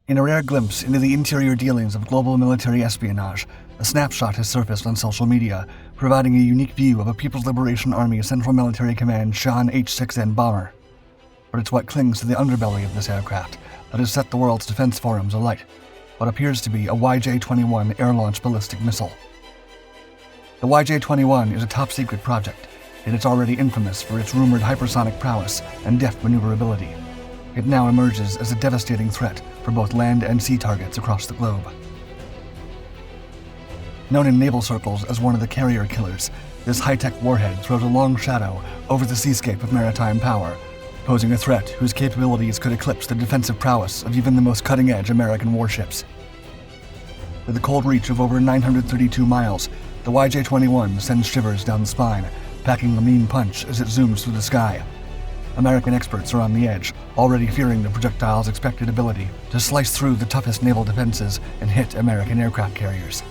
In a rare glimpse into the interior dealings of global military espionage, a snapshot has surfaced on social media, providing a unique view of a People's Liberation Army Central Military Command Shan H-6N bomber. But it's what clings to the underbelly of this aircraft that has set the world's defense forums alight, what appears to be a YJ-21 air-launched ballistic missile. The YJ-21 is a top-secret project, yet it's already infamous for its rumored hypersonic prowess and deft maneuverability. It now emerges as a devastating threat for both land and sea targets across the globe. Known in naval circles as one of the carrier killers, this high-tech warhead throws a long shadow over the seascape of maritime power, posing a threat whose capabilities could eclipse the defensive prowess of even the most cutting-edge American warships. With a cold reach of over 932 miles, the YJ-21 sends shivers down the spine, packing a mean punch as it zooms through the sky. American experts are on the edge, already fearing the projectile's expected ability to slice through the toughest naval defenses and hit American aircraft carriers.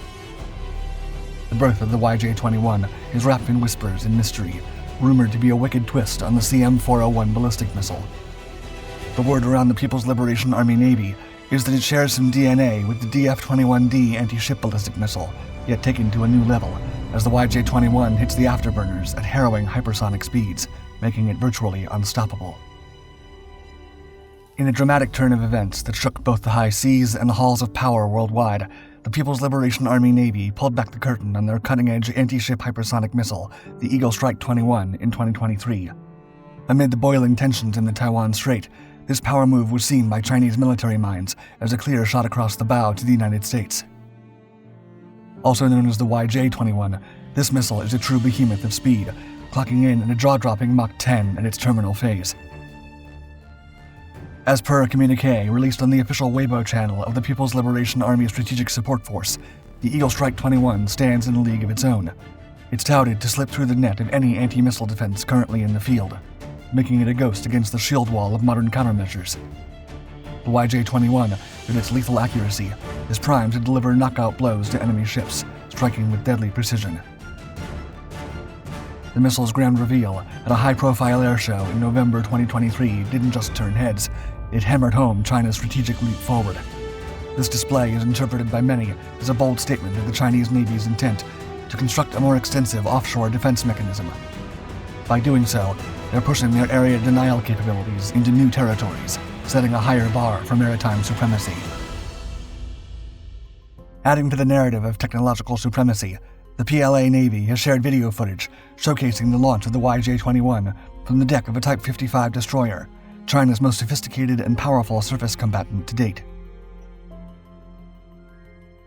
The birth of the YJ-21 is wrapped in whispers and mystery, rumored to be a wicked twist on the CM-401 ballistic missile. The word around the People's Liberation Army Navy is that it shares some DNA with the DF-21D anti-ship ballistic missile, yet taken to a new level, as the YJ-21 hits the afterburners at harrowing hypersonic speeds, making it virtually unstoppable. In a dramatic turn of events that shook both the high seas and the halls of power worldwide, the People's Liberation Army Navy pulled back the curtain on their cutting-edge anti-ship hypersonic missile, the Eagle Strike 21, in 2023. Amid the boiling tensions in the Taiwan Strait, this power move was seen by Chinese military minds as a clear shot across the bow to the United States. Also known as the YJ-21, this missile is a true behemoth of speed, clocking in at a jaw-dropping Mach 10 at its terminal phase. As per a communique released on the official Weibo channel of the People's Liberation Army Strategic Support Force, the Eagle Strike 21 stands in a league of its own. It's touted to slip through the net of any anti-missile defense currently in the field, making it a ghost against the shield wall of modern countermeasures. The YJ-21, with its lethal accuracy, is primed to deliver knockout blows to enemy ships, striking with deadly precision. The missile's grand reveal at a high-profile air show in November 2023 didn't just turn heads, it hammered home China's strategic leap forward. This display is interpreted by many as a bold statement of the Chinese Navy's intent to construct a more extensive offshore defense mechanism. By doing so, they're pushing their area denial capabilities into new territories, setting a higher bar for maritime supremacy. Adding to the narrative of technological supremacy, the PLA Navy has shared video footage showcasing the launch of the YJ-21 from the deck of a Type 55 destroyer, China's most sophisticated and powerful surface combatant to date.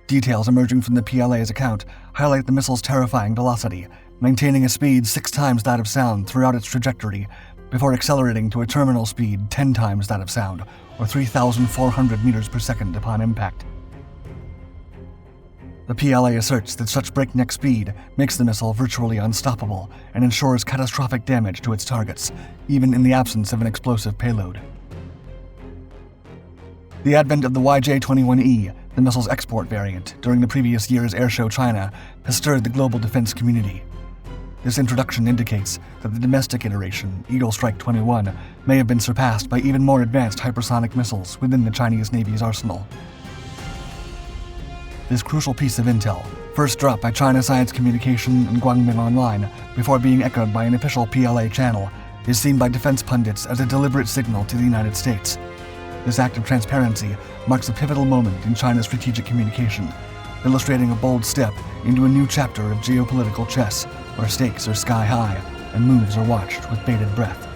Details emerging from the PLA's account highlight the missile's terrifying velocity, maintaining a speed 6 times that of sound throughout its trajectory, before accelerating to a terminal speed 10 times that of sound, or 3,400 meters per second upon impact. The PLA asserts that such breakneck speed makes the missile virtually unstoppable and ensures catastrophic damage to its targets, even in the absence of an explosive payload. The advent of the YJ-21E, the missile's export variant, during the previous year's airshow China, has stirred the global defense community. This introduction indicates that the domestic iteration, Eagle Strike 21, may have been surpassed by even more advanced hypersonic missiles within the Chinese Navy's arsenal. This crucial piece of intel, first dropped by China Science Communication and Guangming Online before being echoed by an official PLA channel, is seen by defense pundits as a deliberate signal to the United States. This act of transparency marks a pivotal moment in China's strategic communication, illustrating a bold step into a new chapter of geopolitical chess, where stakes are sky high and moves are watched with bated breath.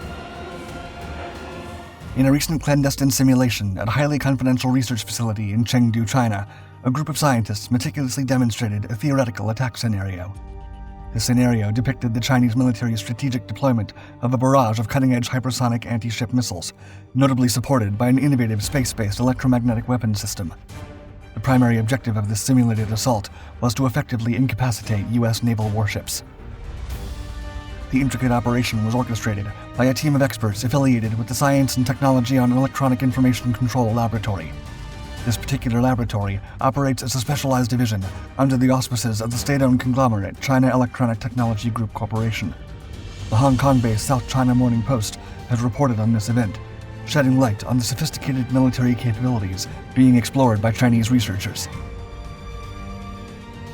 In a recent clandestine simulation at a highly confidential research facility in Chengdu, China, a group of scientists meticulously demonstrated a theoretical attack scenario. This scenario depicted the Chinese military's strategic deployment of a barrage of cutting-edge hypersonic anti-ship missiles, notably supported by an innovative space-based electromagnetic weapon system. The primary objective of this simulated assault was to effectively incapacitate U.S. naval warships. The intricate operation was orchestrated by a team of experts affiliated with the Science and Technology on Electronic Information Control Laboratory. This particular laboratory operates as a specialized division under the auspices of the state-owned conglomerate China Electronic Technology Group Corporation. The Hong Kong-based South China Morning Post has reported on this event, shedding light on the sophisticated military capabilities being explored by Chinese researchers.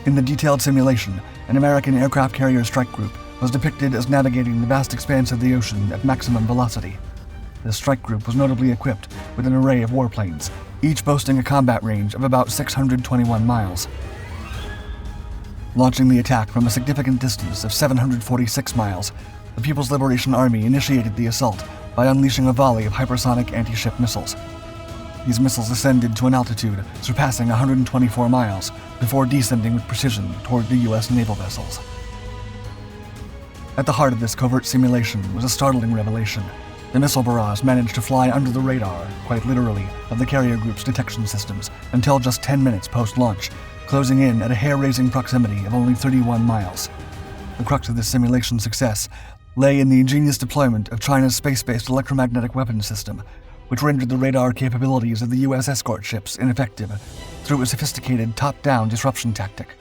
In the detailed simulation, an American aircraft carrier strike group was depicted as navigating the vast expanse of the ocean at maximum velocity. This strike group was notably equipped with an array of warplanes, each boasting a combat range of about 621 miles. Launching the attack from a significant distance of 746 miles, the People's Liberation Army initiated the assault by unleashing a volley of hypersonic anti-ship missiles. These missiles ascended to an altitude surpassing 124 miles before descending with precision toward the U.S. naval vessels. At the heart of this covert simulation was a startling revelation. The missile barrage managed to fly under the radar, quite literally, of the carrier group's detection systems until just 10 minutes post-launch, closing in at a hair-raising proximity of only 31 miles. The crux of this simulation success lay in the ingenious deployment of China's space-based electromagnetic weapons system, which rendered the radar capabilities of the U.S. escort ships ineffective through a sophisticated top-down disruption tactic.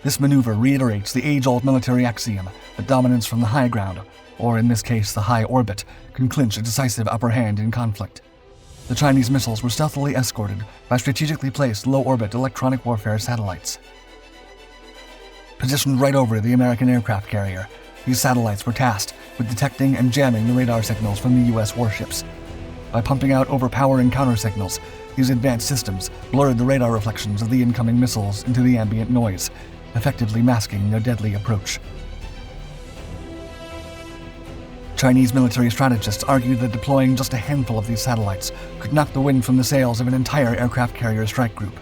This maneuver reiterates the age-old military axiom that dominance from the high ground, or in this case the high orbit, can clinch a decisive upper hand in conflict. The Chinese missiles were stealthily escorted by strategically placed low-orbit electronic warfare satellites. Positioned right over the American aircraft carrier, these satellites were tasked with detecting and jamming the radar signals from the U.S. warships. By pumping out overpowering countersignals, these advanced systems blurred the radar reflections of the incoming missiles into the ambient noise, effectively masking their deadly approach. Chinese military strategists argued that deploying just a handful of these satellites could knock the wind from the sails of an entire aircraft carrier strike group.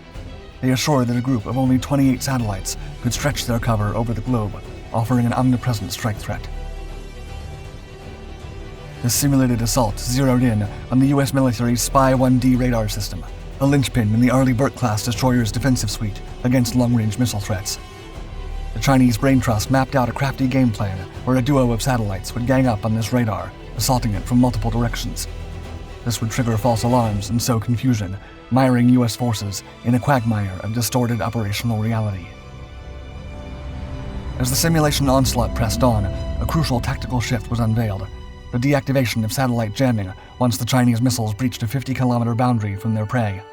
They assured that a group of only 28 satellites could stretch their cover over the globe, offering an omnipresent strike threat. This simulated assault zeroed in on the U.S. military's Spy-1D radar system, a linchpin in the Arleigh Burke-class destroyer's defensive suite against long-range missile threats. The Chinese brain trust mapped out a crafty game plan where a duo of satellites would gang up on this radar, assaulting it from multiple directions. This would trigger false alarms and sow confusion, miring U.S. forces in a quagmire of distorted operational reality. As the simulation onslaught pressed on, a crucial tactical shift was unveiled: the deactivation of satellite jamming once the Chinese missiles breached a 50-kilometer boundary from their prey.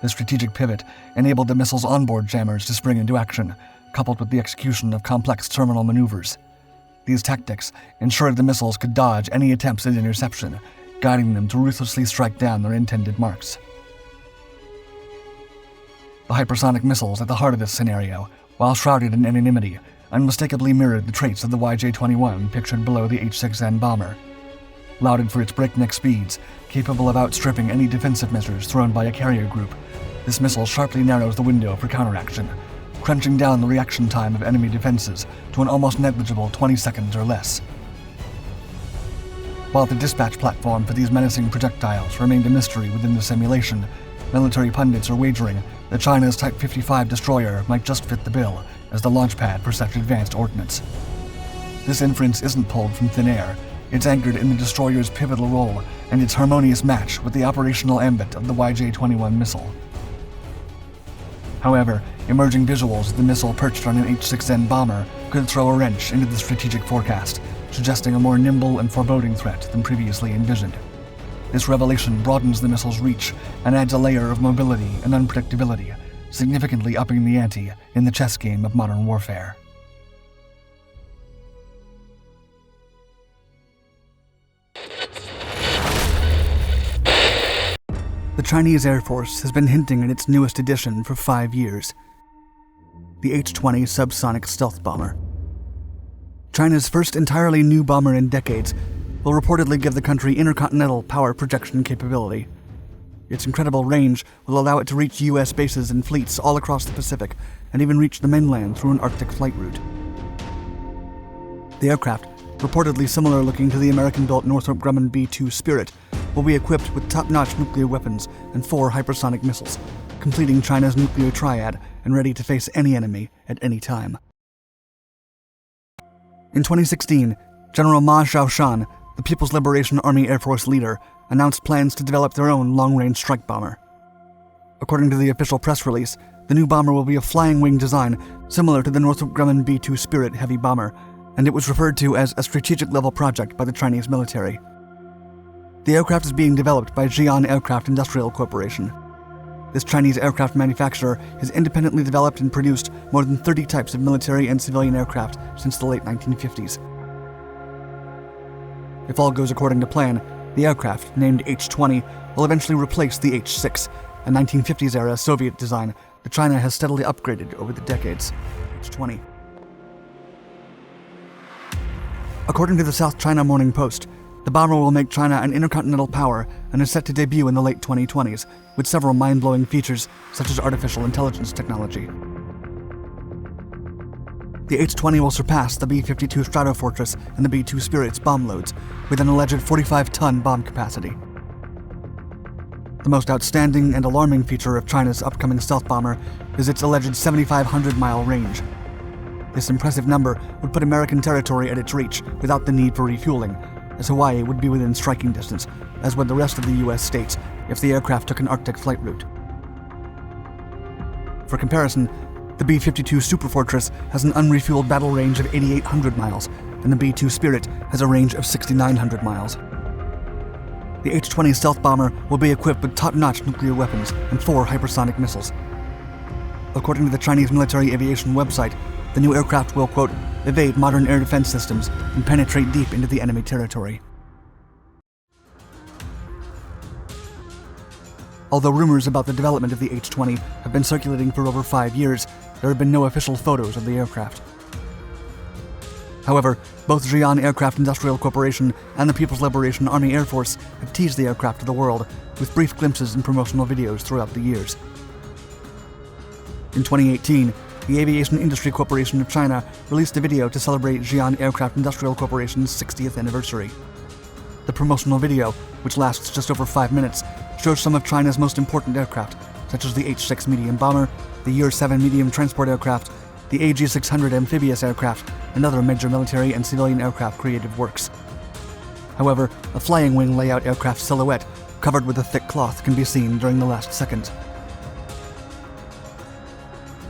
This strategic pivot enabled the missiles' onboard jammers to spring into action, coupled with the execution of complex terminal maneuvers. These tactics ensured the missiles could dodge any attempts at interception, guiding them to ruthlessly strike down their intended marks. The hypersonic missiles at the heart of this scenario, while shrouded in anonymity, unmistakably mirrored the traits of the YJ-21 pictured below the H-6N bomber. Lauded for its breakneck speeds, capable of outstripping any defensive measures thrown by a carrier group, this missile sharply narrows the window for counteraction, crunching down the reaction time of enemy defenses to an almost negligible 20 seconds or less. While the dispatch platform for these menacing projectiles remained a mystery within the simulation, military pundits are wagering that China's Type 55 destroyer might just fit the bill as the launch pad for such advanced ordnance. This inference isn't pulled from thin air. It's anchored in the destroyer's pivotal role and its harmonious match with the operational ambit of the YJ-21 missile. However, emerging visuals of the missile perched on an H-6N bomber could throw a wrench into the strategic forecast, suggesting a more nimble and foreboding threat than previously envisioned. This revelation broadens the missile's reach and adds a layer of mobility and unpredictability, significantly upping the ante in the chess game of modern warfare. The Chinese Air Force has been hinting at its newest addition for 5 years: the H-20 subsonic stealth bomber. China's first entirely new bomber in decades will reportedly give the country intercontinental power projection capability. Its incredible range will allow it to reach U.S. bases and fleets all across the Pacific, and even reach the mainland through an Arctic flight route. The aircraft, reportedly similar looking to the American-built Northrop Grumman B-2 Spirit, will be equipped with top-notch nuclear weapons and 4 hypersonic missiles, completing China's nuclear triad and ready to face any enemy at any time. In 2016, General Ma Xiaoshan, the People's Liberation Army Air Force leader, announced plans to develop their own long-range strike bomber. According to the official press release, the new bomber will be a flying-wing design similar to the Northrop Grumman B-2 Spirit heavy bomber, and it was referred to as a strategic-level project by the Chinese military. The aircraft is being developed by Jian Aircraft Industrial Corporation. This Chinese aircraft manufacturer has independently developed and produced more than 30 types of military and civilian aircraft since the late 1950s. If all goes according to plan, the aircraft, named H-20, will eventually replace the H-6, a 1950s-era Soviet design that China has steadily upgraded over the decades. H-20. According to the South China Morning Post, the bomber will make China an intercontinental power and is set to debut in the late 2020s, with several mind-blowing features such as artificial intelligence technology. The H-20 will surpass the B-52 Stratofortress and the B-2 Spirit's bomb loads, with an alleged 45-ton bomb capacity. The most outstanding and alarming feature of China's upcoming stealth bomber is its alleged 7,500-mile range. This impressive number would put American territory at its reach without the need for refueling, as Hawaii would be within striking distance, as would the rest of the U.S. states if the aircraft took an Arctic flight route. For comparison, the B-52 Superfortress has an unrefueled battle range of 8,800 miles, and the B-2 Spirit has a range of 6,900 miles. The H-20 stealth bomber will be equipped with top-notch nuclear weapons and 4 hypersonic missiles. According to the Chinese military aviation website, the new aircraft will, quote, evade modern air defense systems and penetrate deep into the enemy territory. Although rumors about the development of the H-20 have been circulating for over 5 years, there have been no official photos of the aircraft. However, both Jian Aircraft Industrial Corporation and the People's Liberation Army Air Force have teased the aircraft to the world with brief glimpses and promotional videos throughout the years. In 2018, the Aviation Industry Corporation of China released a video to celebrate Jian Aircraft Industrial Corporation's 60th anniversary. The promotional video, which lasts just over 5 minutes, shows some of China's most important aircraft, such as the H-6 medium bomber, the Ur-7 medium transport aircraft, the AG-600 amphibious aircraft, and other major military and civilian aircraft creative works. However, a flying wing layout aircraft silhouette covered with a thick cloth can be seen during the last seconds.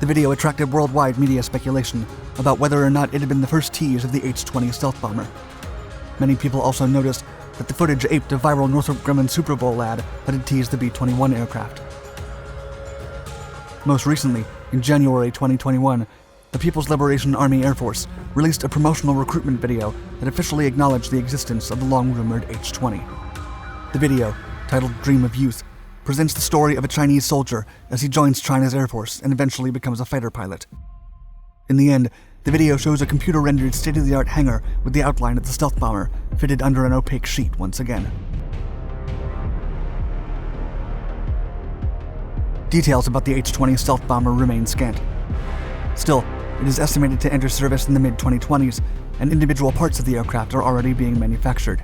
The video attracted worldwide media speculation about whether or not it had been the first tease of the H-20 stealth bomber. Many people also noticed that the footage aped a viral Northrop Grumman Super Bowl ad that had teased the B-21 aircraft. Most recently, in January 2021, the People's Liberation Army Air Force released a promotional recruitment video that officially acknowledged the existence of the long-rumored H-20. The video, titled Dream of Youth, presents the story of a Chinese soldier as he joins China's Air Force and eventually becomes a fighter pilot. In the end, the video shows a computer-rendered state-of-the-art hangar with the outline of the stealth bomber fitted under an opaque sheet once again. Details about the H-20 stealth bomber remain scant. Still, it is estimated to enter service in the mid-2020s, and individual parts of the aircraft are already being manufactured.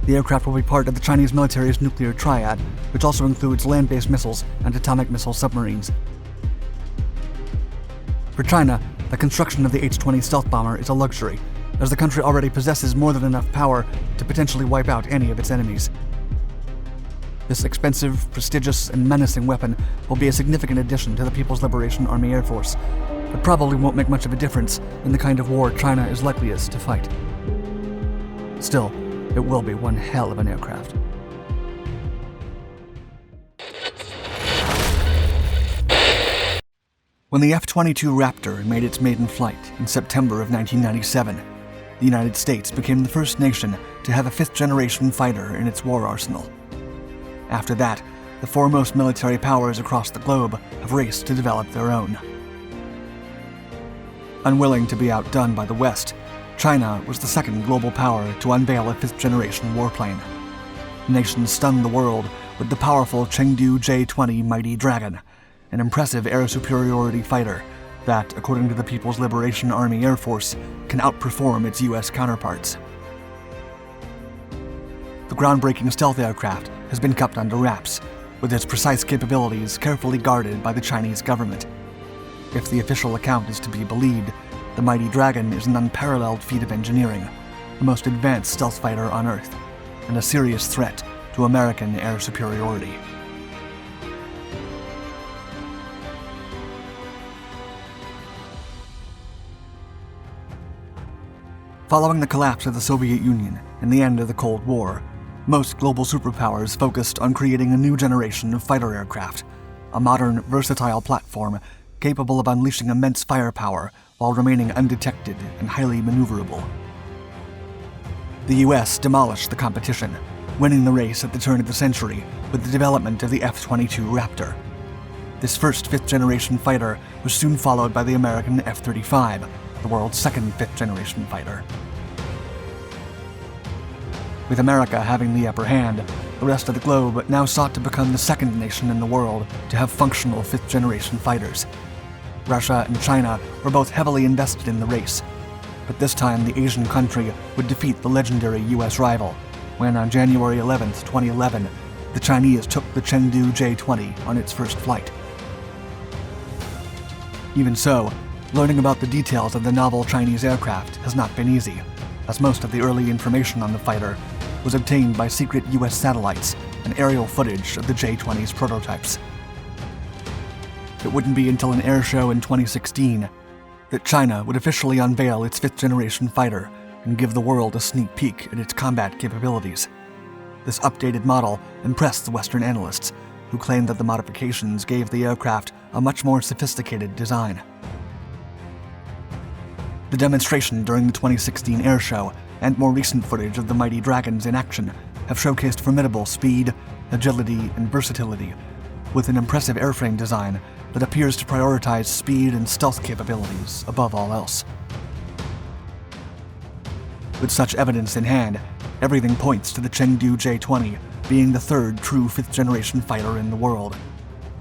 The aircraft will be part of the Chinese military's nuclear triad, which also includes land-based missiles and atomic missile submarines. For China, the construction of the H-20 stealth bomber is a luxury, as the country already possesses more than enough power to potentially wipe out any of its enemies. This expensive, prestigious, and menacing weapon will be a significant addition to the People's Liberation Army Air Force, but probably won't make much of a difference in the kind of war China is likeliest to fight. Still, it will be one hell of an aircraft. When the F-22 Raptor made its maiden flight in September of 1997, the United States became the first nation to have a fifth-generation fighter in its war arsenal. After that, the foremost military powers across the globe have raced to develop their own. Unwilling to be outdone by the West, China was the second global power to unveil a fifth-generation warplane. Nations stunned the world with the powerful Chengdu J-20 Mighty Dragon, an impressive air superiority fighter that, according to the People's Liberation Army Air Force, can outperform its U.S. counterparts. The groundbreaking stealth aircraft has been kept under wraps, with its precise capabilities carefully guarded by the Chinese government. If the official account is to be believed, the Mighty Dragon is an unparalleled feat of engineering, the most advanced stealth fighter on Earth, and a serious threat to American air superiority. Following the collapse of the Soviet Union and the end of the Cold War, Most global superpowers focused on creating a new generation of fighter aircraft, a modern, versatile platform capable of unleashing immense firepower while remaining undetected and highly maneuverable. The US demolished the competition, winning the race at the turn of the century with the development of the F-22 Raptor. This first fifth-generation fighter was soon followed by the American F-35, the world's second fifth-generation fighter. With America having the upper hand, the rest of the globe now sought to become the second nation in the world to have functional fifth-generation fighters. Russia and China were both heavily invested in the race, but this time the Asian country would defeat the legendary US rival, when on January 11, 2011, the Chinese took the Chengdu J-20 on its first flight. Even so, learning about the details of the novel Chinese aircraft has not been easy, as most of the early information on the fighter was obtained by secret US satellites and aerial footage of the J-20's prototypes. It wouldn't be until an air show in 2016 that China would officially unveil its fifth-generation fighter and give the world a sneak peek at its combat capabilities. This updated model impressed the Western analysts, who claimed that the modifications gave the aircraft a much more sophisticated design. The demonstration during the 2016 air show and more recent footage of the mighty Dragons in action have showcased formidable speed, agility, and versatility, with an impressive airframe design that appears to prioritize speed and stealth capabilities above all else. With such evidence in hand, everything points to the Chengdu J-20 being the third true fifth-generation fighter in the world,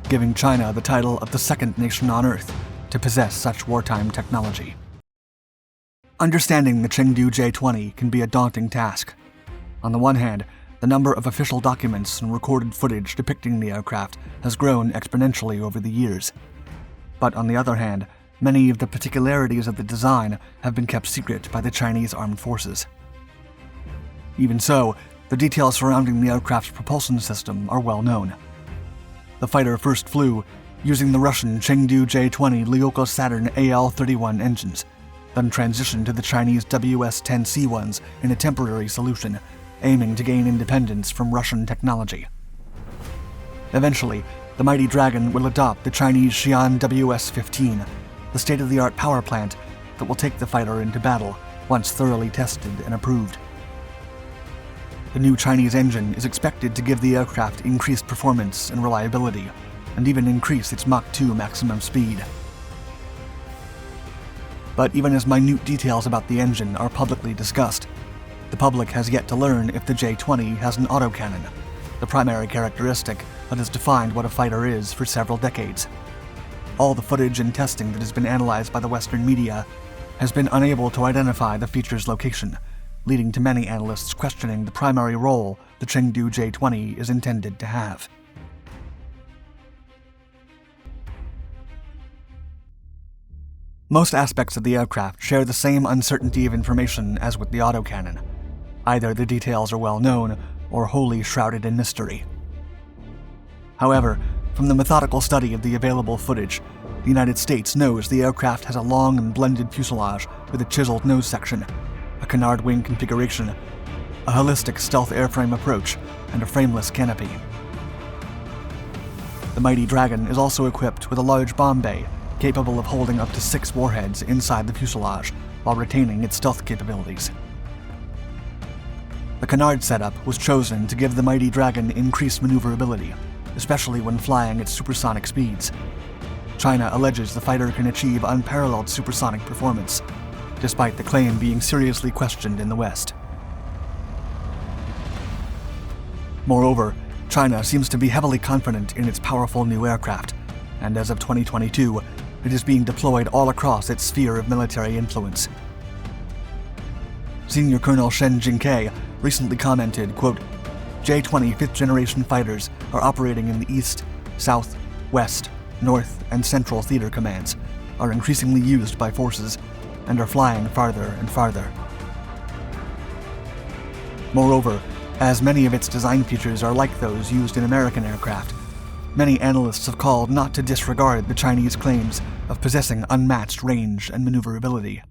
giving China the title of the second nation on Earth to possess such wartime technology. Understanding the Chengdu J-20 can be a daunting task. On the one hand, the number of official documents and recorded footage depicting the aircraft has grown exponentially over the years. But on the other hand, many of the particularities of the design have been kept secret by the Chinese armed forces. Even so, the details surrounding the aircraft's propulsion system are well known. The fighter first flew using the Russian Chengdu J-20 Lyulka Saturn AL-31 engines, then transitioned to the Chinese WS-10C ones in a temporary solution, aiming to gain independence from Russian technology. Eventually, the mighty Dragon will adopt the Chinese Xi'an WS-15, the state-of-the-art power plant that will take the fighter into battle once thoroughly tested and approved. The new Chinese engine is expected to give the aircraft increased performance and reliability, and even increase its Mach 2 maximum speed. But even as minute details about the engine are publicly discussed, the public has yet to learn if the J-20 has an autocannon, the primary characteristic that has defined what a fighter is for several decades. All the footage and testing that has been analyzed by the Western media has been unable to identify the feature's location, leading to many analysts questioning the primary role the Chengdu J-20 is intended to have. Most aspects of the aircraft share the same uncertainty of information as with the autocannon. Either the details are well known or wholly shrouded in mystery. However, from the methodical study of the available footage, the United States knows the aircraft has a long and blended fuselage with a chiseled nose section, a canard wing configuration, a holistic stealth airframe approach, and a frameless canopy. The mighty Dragon is also equipped with a large bomb bay, capable of holding up to 6 warheads inside the fuselage while retaining its stealth capabilities. The canard setup was chosen to give the mighty Dragon increased maneuverability, especially when flying at supersonic speeds. China alleges the fighter can achieve unparalleled supersonic performance, despite the claim being seriously questioned in the West. Moreover, China seems to be heavily confident in its powerful new aircraft, and as of 2022, it is being deployed all across its sphere of military influence. Senior Colonel Shen Jinkei recently commented, quote, J-20 fifth-generation fighters are operating in the East, South, West, North, and Central theater commands, are increasingly used by forces, and are flying farther and farther. Moreover, as many of its design features are like those used in American aircraft, many analysts have called not to disregard the Chinese claims of possessing unmatched range and maneuverability.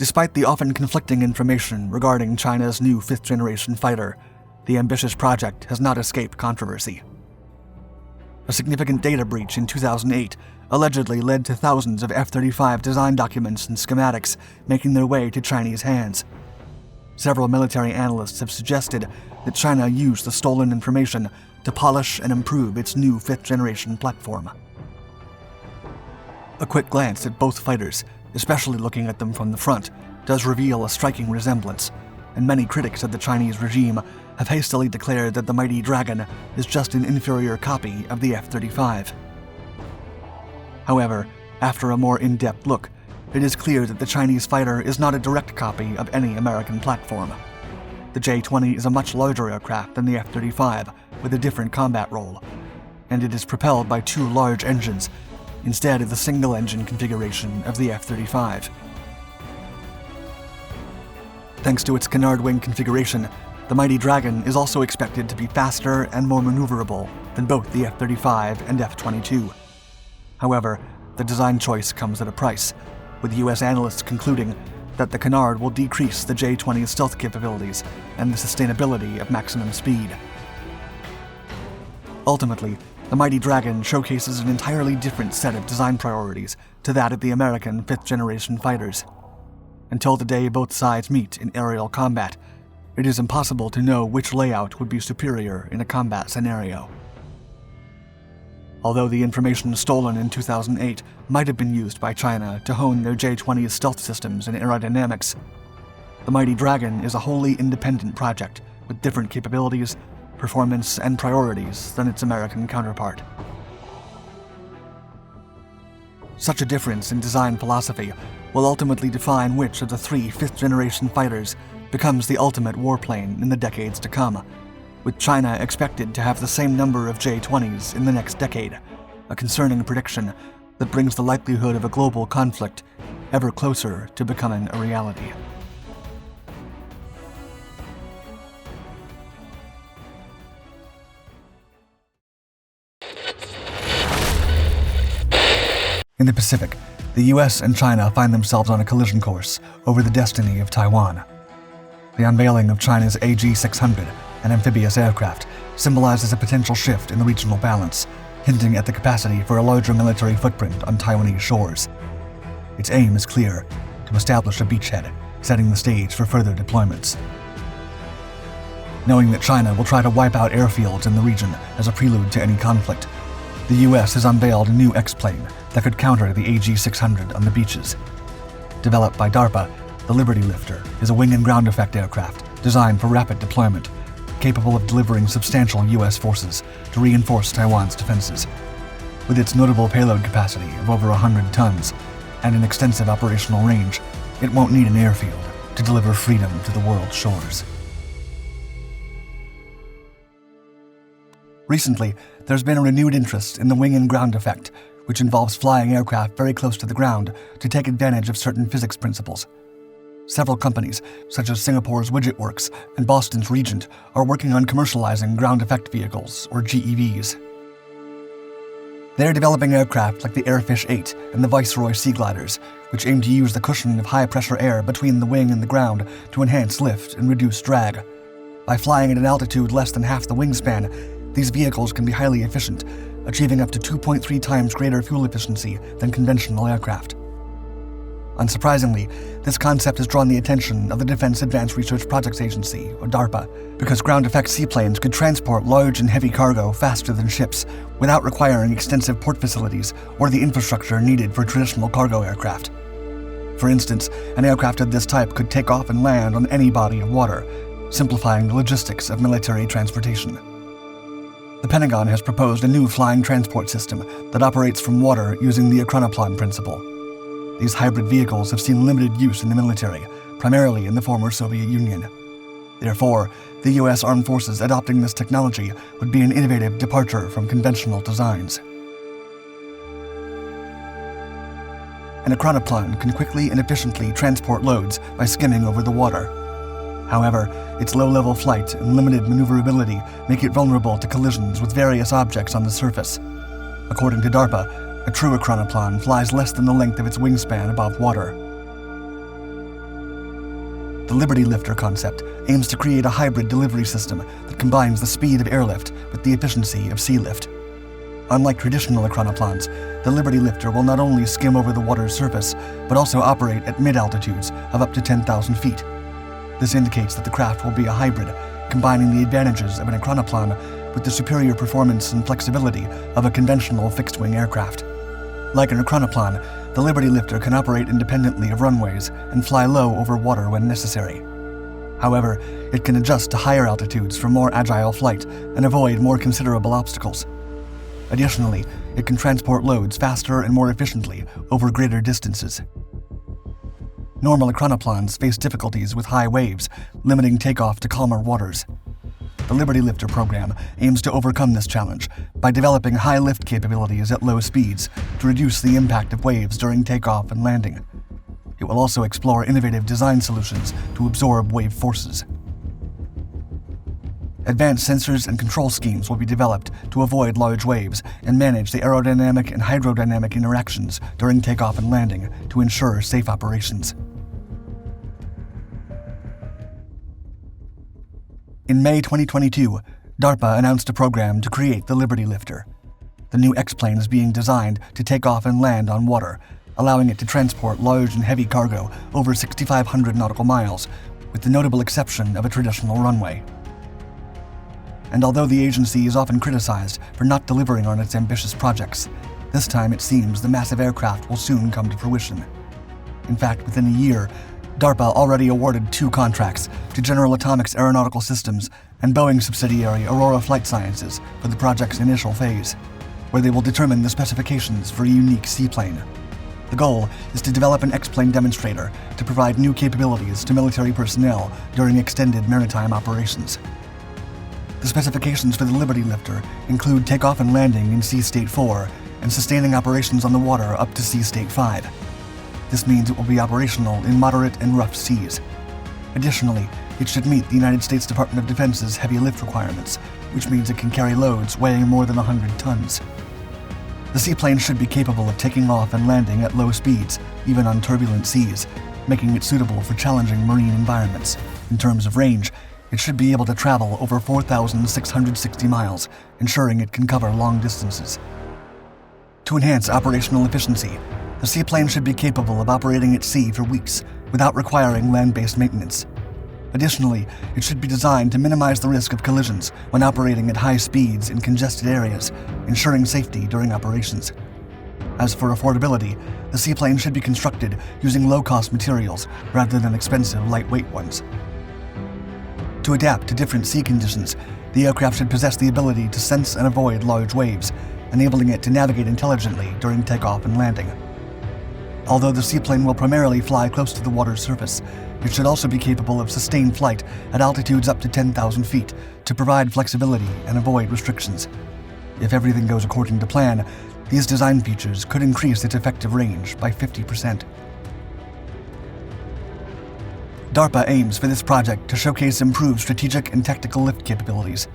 Despite the often conflicting information regarding China's new fifth-generation fighter, the ambitious project has not escaped controversy. A significant data breach in 2008 allegedly led to thousands of F-35 design documents and schematics making their way to Chinese hands. Several military analysts have suggested that China used the stolen information to polish and improve its new fifth-generation platform. A quick glance at both fighters, especially looking at them from the front, does reveal a striking resemblance, and many critics of the Chinese regime have hastily declared that the mighty Dragon is just an inferior copy of the F-35. However, after a more in-depth look, it is clear that the Chinese fighter is not a direct copy of any American platform. The J-20 is a much larger aircraft than the F-35, with a different combat role, and it is propelled by two large engines, instead of the single-engine configuration of the F-35. Thanks to its canard wing configuration, the mighty Dragon is also expected to be faster and more maneuverable than both the F-35 and F-22. However, the design choice comes at a price, with US analysts concluding that the canard will decrease the J-20's stealth capabilities and the sustainability of maximum speed. Ultimately, the mighty Dragon showcases an entirely different set of design priorities to that of the American fifth-generation fighters. Until the day both sides meet in aerial combat, it is impossible to know which layout would be superior in a combat scenario. Although the information stolen in 2008 might have been used by China to hone their J-20's stealth systems and aerodynamics, the mighty Dragon is a wholly independent project with different capabilities, performance, and priorities than its American counterpart. Such a difference in design philosophy will ultimately define which of the three fifth-generation fighters becomes the ultimate warplane in the decades to come, with China expected to have the same number of J-20s in the next decade, a concerning prediction that brings the likelihood of a global conflict ever closer to becoming a reality. In the Pacific, the US and China find themselves on a collision course over the destiny of Taiwan. The unveiling of China's AG-600, an amphibious aircraft, symbolizes a potential shift in the regional balance, hinting at the capacity for a larger military footprint on Taiwanese shores. Its aim is clear: to establish a beachhead, setting the stage for further deployments. Knowing that China will try to wipe out airfields in the region as a prelude to any conflict, the US has unveiled a new X-plane that could counter the AG-600 on the beaches. Developed by DARPA, the Liberty Lifter is a wing and ground effect aircraft designed for rapid deployment, capable of delivering substantial US forces to reinforce Taiwan's defenses. With its notable payload capacity of over 100 tons and an extensive operational range, it won't need an airfield to deliver freedom to the world's shores. Recently, there's been a renewed interest in the wing and ground effect, which involves flying aircraft very close to the ground to take advantage of certain physics principles. Several companies, such as Singapore's Widget Works and Boston's Regent, are working on commercializing ground effect vehicles, or GEVs. They're developing aircraft like the Airfish 8 and the Viceroy Sea Gliders, which aim to use the cushion of high-pressure air between the wing and the ground to enhance lift and reduce drag. By flying at an altitude less than half the wingspan, these vehicles can be highly efficient, achieving up to 2.3 times greater fuel efficiency than conventional aircraft. Unsurprisingly, this concept has drawn the attention of the Defense Advanced Research Projects Agency, or DARPA, because ground-effect seaplanes could transport large and heavy cargo faster than ships without requiring extensive port facilities or the infrastructure needed for traditional cargo aircraft. For instance, an aircraft of this type could take off and land on any body of water, simplifying the logistics of military transportation. The Pentagon has proposed a new flying transport system that operates from water using the chronoplan principle. These hybrid vehicles have seen limited use in the military, primarily in the former Soviet Union. Therefore, the US Armed Forces adopting this technology would be an innovative departure from conventional designs. An chronoplan can quickly and efficiently transport loads by skimming over the water. However, its low-level flight and limited maneuverability make it vulnerable to collisions with various objects on the surface. According to DARPA, a true chronoplan flies less than the length of its wingspan above water. The Liberty Lifter concept aims to create a hybrid delivery system that combines the speed of airlift with the efficiency of sea lift. Unlike traditional chronoplanes, the Liberty Lifter will not only skim over the water's surface, but also operate at mid-altitudes of up to 10,000 feet. This indicates that the craft will be a hybrid, combining the advantages of an chronoplane with the superior performance and flexibility of a conventional fixed-wing aircraft. Like an chronoplane, the Liberty Lifter can operate independently of runways and fly low over water when necessary. However, it can adjust to higher altitudes for more agile flight and avoid more considerable obstacles. Additionally, it can transport loads faster and more efficiently over greater distances. Normal chronoplanes face difficulties with high waves, limiting takeoff to calmer waters. The Liberty Lifter program aims to overcome this challenge by developing high lift capabilities at low speeds to reduce the impact of waves during takeoff and landing. It will also explore innovative design solutions to absorb wave forces. Advanced sensors and control schemes will be developed to avoid large waves and manage the aerodynamic and hydrodynamic interactions during takeoff and landing to ensure safe operations. In May 2022, DARPA announced a program to create the Liberty Lifter. The new X-plane is being designed to take off and land on water, allowing it to transport large and heavy cargo over 6,500 nautical miles, with the notable exception of a traditional runway. And although the agency is often criticized for not delivering on its ambitious projects, this time it seems the massive aircraft will soon come to fruition. In fact, within a year, DARPA already awarded 2 contracts to General Atomics Aeronautical Systems and Boeing subsidiary Aurora Flight Sciences for the project's initial phase, where they will determine the specifications for a unique seaplane. The goal is to develop an X-plane demonstrator to provide new capabilities to military personnel during extended maritime operations. The specifications for the Liberty Lifter include takeoff and landing in Sea State 4 and sustaining operations on the water up to Sea State 5. This means it will be operational in moderate and rough seas. Additionally, it should meet the United States Department of Defense's heavy lift requirements, which means it can carry loads weighing more than 100 tons. The seaplane should be capable of taking off and landing at low speeds, even on turbulent seas, making it suitable for challenging marine environments. In terms of range, it should be able to travel over 4,660 miles, ensuring it can cover long distances. To enhance operational efficiency, the seaplane should be capable of operating at sea for weeks without requiring land-based maintenance. Additionally, it should be designed to minimize the risk of collisions when operating at high speeds in congested areas, ensuring safety during operations. As for affordability, the seaplane should be constructed using low-cost materials rather than expensive, lightweight ones. To adapt to different sea conditions, the aircraft should possess the ability to sense and avoid large waves, enabling it to navigate intelligently during takeoff and landing. Although the seaplane will primarily fly close to the water's surface, it should also be capable of sustained flight at altitudes up to 10,000 feet to provide flexibility and avoid restrictions. If everything goes according to plan, these design features could increase its effective range by 50%. DARPA aims for this project to showcase improved strategic and tactical lift capabilities.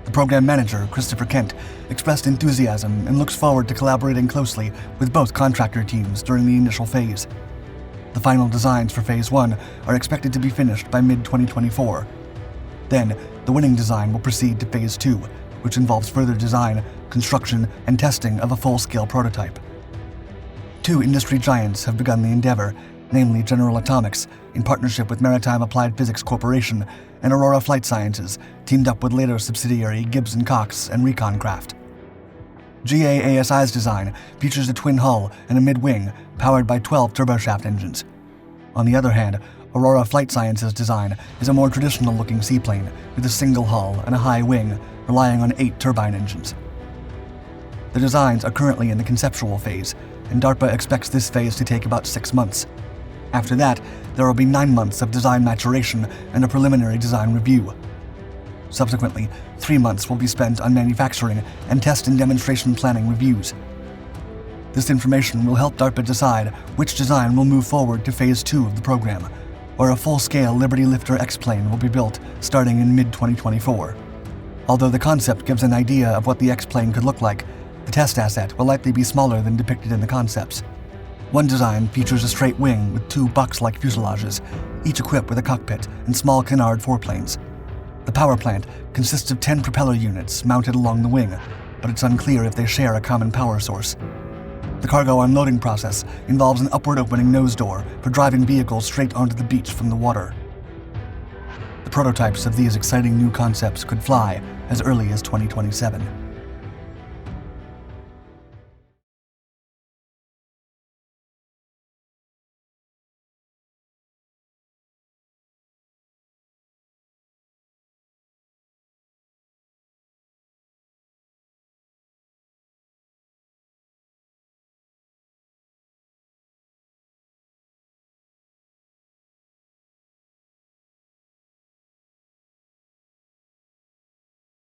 The program manager, Christopher Kent, expressed enthusiasm and looks forward to collaborating closely with both contractor teams during the initial phase. The final designs for Phase 1 are expected to be finished by mid-2024. Then, the winning design will proceed to Phase 2, which involves further design, construction, and testing of a full-scale prototype. 2 industry giants have begun the endeavor, namely General Atomics, in partnership with Maritime Applied Physics Corporation, and Aurora Flight Sciences, teamed up with later subsidiary Gibbs & Cox and Reconcraft. GAASI's design features a twin hull and a mid-wing powered by 12 turboshaft engines. On the other hand, Aurora Flight Sciences' design is a more traditional-looking seaplane with a single hull and a high wing, relying on 8 turbine engines. The designs are currently in the conceptual phase, and DARPA expects this phase to take about 6 months. After that, there will be 9 months of design maturation and a preliminary design review. Subsequently, 3 months will be spent on manufacturing and test and demonstration planning reviews. This information will help DARPA decide which design will move forward to Phase 2 of the program, where a full-scale Liberty Lifter X-plane will be built starting in mid-2024. Although the concept gives an idea of what the X-plane could look like, the test asset will likely be smaller than depicted in the concepts. One design features a straight wing with two box-like fuselages, each equipped with a cockpit and small canard foreplanes. The power plant consists of 10 propeller units mounted along the wing, but it's unclear if they share a common power source. The cargo unloading process involves an upward opening nose door for driving vehicles straight onto the beach from the water. The prototypes of these exciting new concepts could fly as early as 2027.